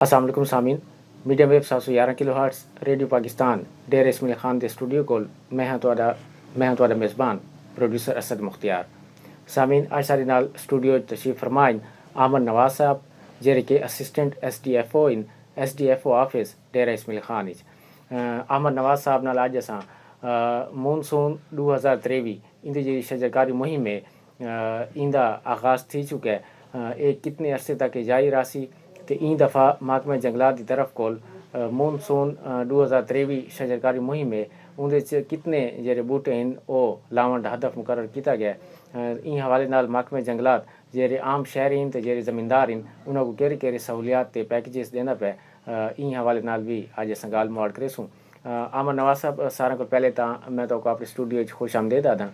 अस्सलाम वालेकुम सामीन। Medium wave 711 kilo hertz radio Pakistan Dera Ismail Khan के स्टूडियो को मैं हाँ ਤੁਹਾਡਾ मेज़बान प्रोड्यूसर असद मुख्तियार। सामीन आज सारे नाल स्टूडियो तशरीफ फरमाइन आमन नवाज साहब जेरे के असिस्टेंट SDFO इन SDFO ऑफिस डेरा इसमाइल खान इच। आमन नवाज साहब नाल आज असां मानसून 2023 इंदी जी शजरकारी मुहिम में इंदा आगाज़ थी चुका है। एक कितने अरसे तक जारी रासी तो ई दफ़ा महकमे जंगलात की तरफ को मानसून 2023 शजरकारी मुहिम में उनके कितने जेरे बूटे हैं वो लावन हदफ मुकर्रर किया गया। ई हवाले नाल महकमे जंगलात जेरे आम शहरी तो जेरे ज़मींदार उन्होंने केरे केरे सहूलियात ते पैकेजेस देना पे ई हवाले नाल भी आज अस गाल मुआड़ करेसूँ। आमन नवाज साहब सारा को पहले तो मैं तो अपने स्टूडियो खुश आमदेद आदा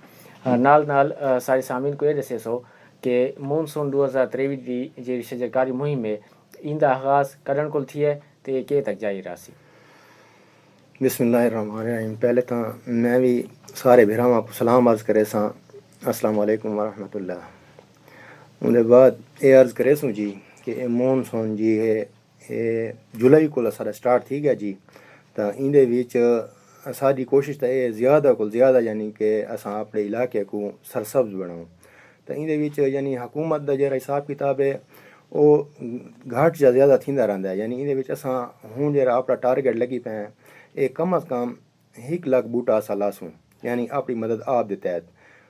नाल नाल सारे सामीन को ये दसे सो कि मानसून 2023 की जी शजरकारी मुहिम में इंदा आगाज़ कदन को थी है तो के तक जारी रासी। बिस्मिल्लाहिर्रहमानिर्रहीम। पहले तो मैं भी सारे भिरावां को सलाम अर्ज़ करे सा अस्सलाम वालेकुम वरहमतुल्लाह। उनके बाद ये अर्ज़ करे सूँ जी कि मानसून जी है जुलाई को सारा स्टार्ट थी गया जी। तो इंदे विच साडी कोशिश तो ये ज़्यादा को ज़्यादा यानी कि असां अपने इलाके को सरसब्ज बनाऊँ। तो इंदे विच यानी हुकूमत दा जेरा हिसाब किताब है वो घट या ज़्यादा थींदा रहंदा है। यानी इंदे विच असां हुण जेरा अपना टारगेट लगी पे हैं ये कम अज़ कम 1 लाख बूटा असां लासूँ यानी अपनी मदद आप दे तहत।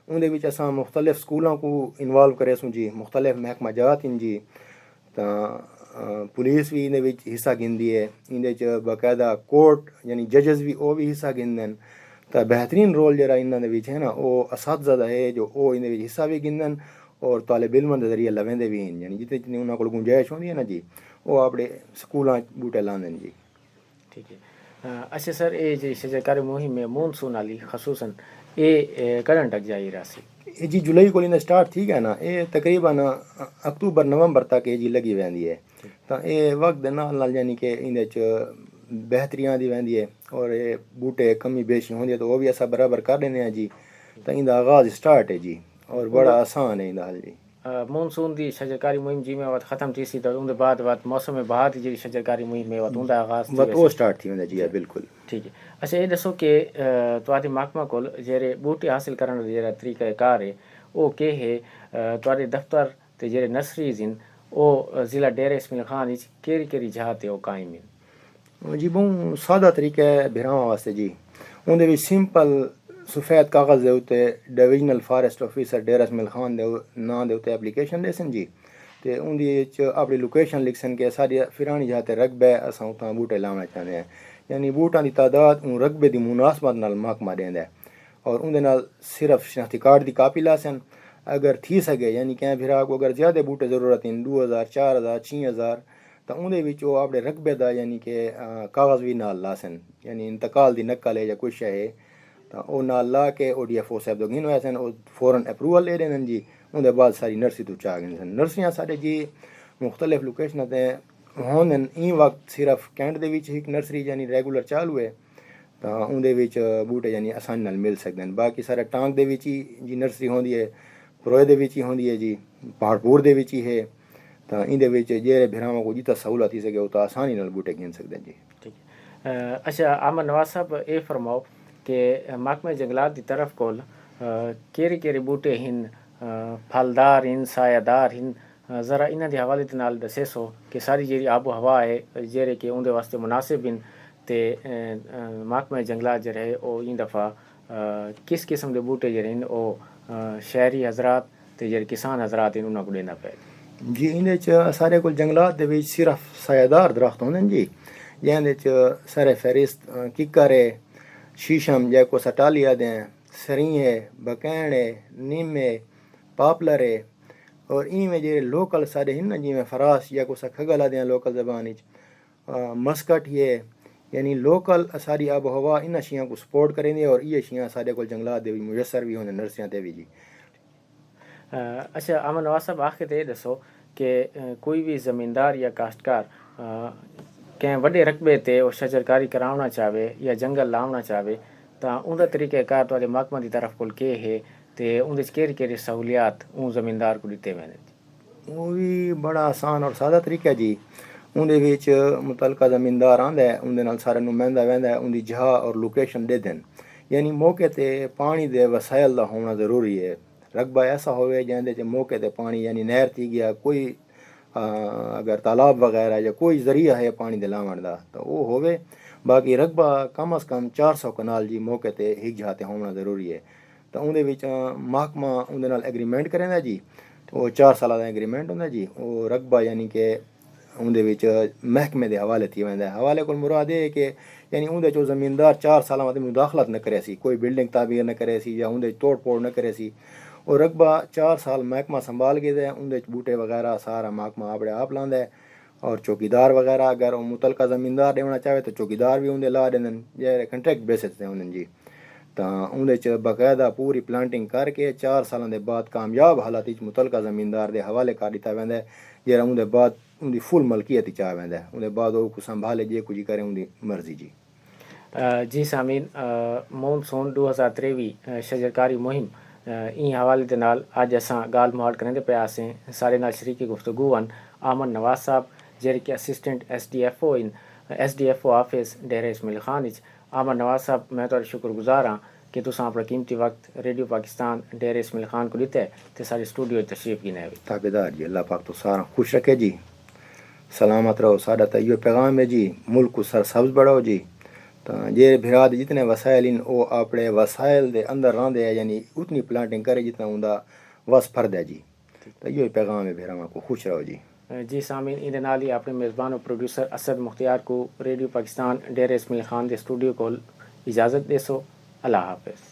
उनदे विच असां मुख्तलिफ स्कूलों को इन्वॉल्व करेसूँ जी, मुख्तलिफ महकमा जात इन जी। तो पुलिस भी इंदे विच हिस्सा गिनदी है। इंदे च बाकायदा कोर्ट यानी जजेस भी वो भी हिस्सा गिनदन। तो बेहतरीन रोल जरा इन्होंने विच है ना वो असातिज़ा है जो वो इंदे विच हिस्सा भी गिनदन और तालिब इल्म के जरिए लवेंदे भी हैं। यानी जितने जितनी उन्होंने को गुंजाइश होती है ना जी वो अपने स्कूलों बूटे लाते जी। ठीक है। अच्छा सर ये जी शजरकारी मुहिम में मानसून वाली खसूसन ये कदन तक जारी रासी। ये जी जुलाई को इन्हें स्टार्ट थी गया ना ये तकरीबन अक्टूबर नवंबर तक ये जी लगी वेंदी है। तो ये वक्त दे नाल यानी कि इंदे च बेहतरी आंदी वेंदी है और ये बूटे कमी बेशी होंदी है तो वो भी असा बराबर कर देने हैं जी। तो इंदा आगाज़ स्टार्ट है जी और बड़ा आसान है इंदा हल जी। मानसून की शजरकारी मुहिम जी में वत ख़त्म थी सी तो उनके बाद मौसम बहार की जी शजरकारी मुहिम में वत उनका आगाज़ वत वो स्टार्ट थी वेंदा जी बिल्कुल। ठीक है। अच्छा ये दसो कि तुहाडे महकमा को जेरे बूटे हासिल करने का जेरा तरीक़ाकार है वो के है। तुहाडे दफ्तर ते जेरे नर्सरीज इन वो ज़िला डेरा इसमाइल खान इच केरी केरी जगह ते वो कायम हैं जी। बहुत सादा तरीका है भिरावां वास्ते जी। उनदे विच सिंपल सफ़ेद कागज़ दे उत्ते डिविजनल फॉरेस्ट ऑफिसर डेरा इसमाइल खान दे नां दे उत्ते एप्लीकेशन देसन जी। ते उंदी च अपनी लोकेशन लिखसन कि सारी फिरानी जहाँ ते रकबे असां उत्थां बूटे लाना चाहते हैं। यानी बूटां की तादाद उन रकबे की मुनासबत नाल महकमा देंदा है और उनदे नाल सिर्फ शनाख्ती कार्ड की कापी लासन अगर थी सके यानी क्या भिरा को अगर ज़्यादा बूटे ज़रूरत हैं 2000 4000 6000 तो उनदे विच वो अपने रकबे दा यानी कि कागज़ भी नाल लासन यानी इंतकाल दी नकल है या कुछ है तो वो नाल ला के ODFO साहब दो गिन वैसन वो फौरन अप्रूवल ले देन जी। उनके बाद सारी नर्सरी तो चाह गए नर्सरियाँ साढ़े जी मुख्तलिफ लोकेशन ते होंदन। ई वक्त सिर्फ कैंट दे विच एक नर्सरी यानी रेगुलर चालू है तो उनदे विच बूटे यानी आसानी नाल मिल सकते हैं। बाकी सारे टांग दे विच ही जी नर्सरी होंदी है, परोए दे विच ही होंदी है जी, पहाड़पुर दे विच ही है। तो इंदे विच जेरे भिरावां को जितना सहूलत थी सके उतना आसानी नाल बूटे गिन सकते हैं जी। ठीक है। अच्छा आमन नवाज साहब ये फरमाओ कि महकमे जंगलात की तरफ को केरे केरे बूटे हिन फलदार हिन सायादार हिन ज़रा इन्हां दे हवाले दे नाल दसे सो कि सारी जेरी आबो हवा है जेरे कि उनके वास्ते मुनासिब हिन ते महकमे जंगलात जो है वो इन दफ़ा किस किस्म के बूटे जो हैं वो शहरी हजरात ते जेरे किसान हजरात हैं उन्होंने को देना पे जी। इंदे च सारे को जंगलात दे विच सिर्फ सायादार दरख्त होंदे जी जिंदे च सर फहरिस्त किकर है, शीशम जैको सटालिया दें, सरी है, बकैन है, नीम है, पापलर है और इनमें जे लोकल सारे हैं ना जिमें फरास या को खगला दें लोकल ज़बान मस्कट ही है यानी लोकल सारी आबो हवा इन शियां को सपोर्ट करेंगे और ये शियां सारे को जंगलात दे भी मुयसर भी होंगे नर्सरियां ते भी जी। अच्छा अमन नवाज साहब आखिर ये दसो कि कोई भी ज़मींदार या काश्तकार कें वड्डे रकबे ते वो शजरकारी करावना चाहे या जंगल लावना चाहे तो उनका तरीक़ाकार तुहाडे महकमा की तरफ को के है तो उनके केरी केरी सहूलियात उन ज़मींदार को दिते वेंदे। वो भी बड़ा आसान और सादा तरीका जी। ਉਹਦੇ ਵਿੱਚ ਮੁਤਲਕਾ ਜ਼ਮੀਨਦਾਰ ਆਉਂਦਾ ਹੈ, ਉਹਦੇ ਨਾਲ ਸਾਰਾ ਨੁਮਾਇੰਦਾ ਵਹਿੰਦਾ ਹੈ, ਉਹਦੀ ਜਗ੍ਹਾ ਔਰ ਲੋਕੇਸ਼ਨ ਦੇ ਦੇਣ। ਯਾਨੀ ਮੌਕੇ 'ਤੇ ਪਾਣੀ ਦੇ ਵਸਾਇਲ ਦਾ ਹੋਣਾ ਜ਼ਰੂਰੀ ਹੈ। ਰਕਬਾ ਐਸਾ ਹੋਵੇ ਜਿਹਦੇ 'ਚ ਮੌਕੇ 'ਤੇ ਪਾਣੀ ਯਾਨੀ ਨਹਿਰ थी ਗਿਆ ਕੋਈ अगर तालाब वगैरह या कोई ज़रिया है पानी दे लावण दा तो वो होवे। बाकी रकबा कम अज़ कम 400 कनाल जी मौके ते हिक जहा ते होना ज़रूरी है। तो उहदे विच महकमा उहदे नाल एग्रीमेंट करेंदा जी, तो 4 साल दा एग्रीमेंट होंदा जी। वो रकबा यानी कि उहदे विच महकमे दे हवाले थी वेंदा। हवाले कोल मुराद है कि यानी उहदे चो ज़मीनदार 4 साल बाद मुदाखलत न करे सी, कोई बिल्डिंग ताबीर न करे सी या उहदे तोड़ फोड़ न करे सी। और रकबा 4 साल महकमा संभाल के दे, उहदे बूटे वगैरह सारा महकमा अपने आप लांदा है। और चौकीदार वगैरह अगर वो मुतलका ज़मीनदार देना चाहे तो चौकीदार भी उहदे ला देंदन जे कंट्रैक्ट बेसिस ते होंदन जी। तो उहदे च बाकायदा पूरी प्लांटिंग करके 4 सालों के बाद कामयाब हालात मुतलका ज़मीनदार के हवाले कर दिता वैंदा है। जेरा उहदे बाद उनकी फुल मलकियत चा वैंदा है। उहदे बाद वो संभाले जे कुछ करे उनकी मर्जी जी। जी सामीन, मॉनसून 2023 शजरकारी मुहिम इन हवाले दे नाल अज असां गाल मुहाल करेंदे पिया असें सारे नाल शरीकी गुफ्तगू वन आमन नवाज साहब जेह्ड़े कि असिस्टेंट SDFO इन SDFO ऑफिस डेरा इस्माइल खान विच। आमन नवाज साहब, मैं तुहाडा शुक्रगुजार हाँ कि तुसां अपना कीमती वक्त रेडियो पाकिस्तान डेरा इस्माइल खान को दित्ता ते सारे स्टूडियो तशरीफ गिने। ताबेदार जी, अल्लाह पाक तो सारा खुश रखे जी, सलामत रहो। साडा तो इहो पैगाम है जी, मुल्क को सरसब्ज बढ़ाओ जी। तो जे भिराद जितने वसायल इन वो अपने वसायल दे अंदर रहंदे है, यानी उतनी प्लांटिंग करे जितना उनका वस फर्द है जी। तो इहो पैगाम है भिरावां को, खुश रहो जी। जी सामीन, इन नाल ही अपने मेज़बान और प्रोड्यूसर असद मुख्तियार को रेडियो पाकिस्तान डेरा इस्माइल खान के स्टूडियो को इजाज़त देसो। अल्लाह हाफिज़।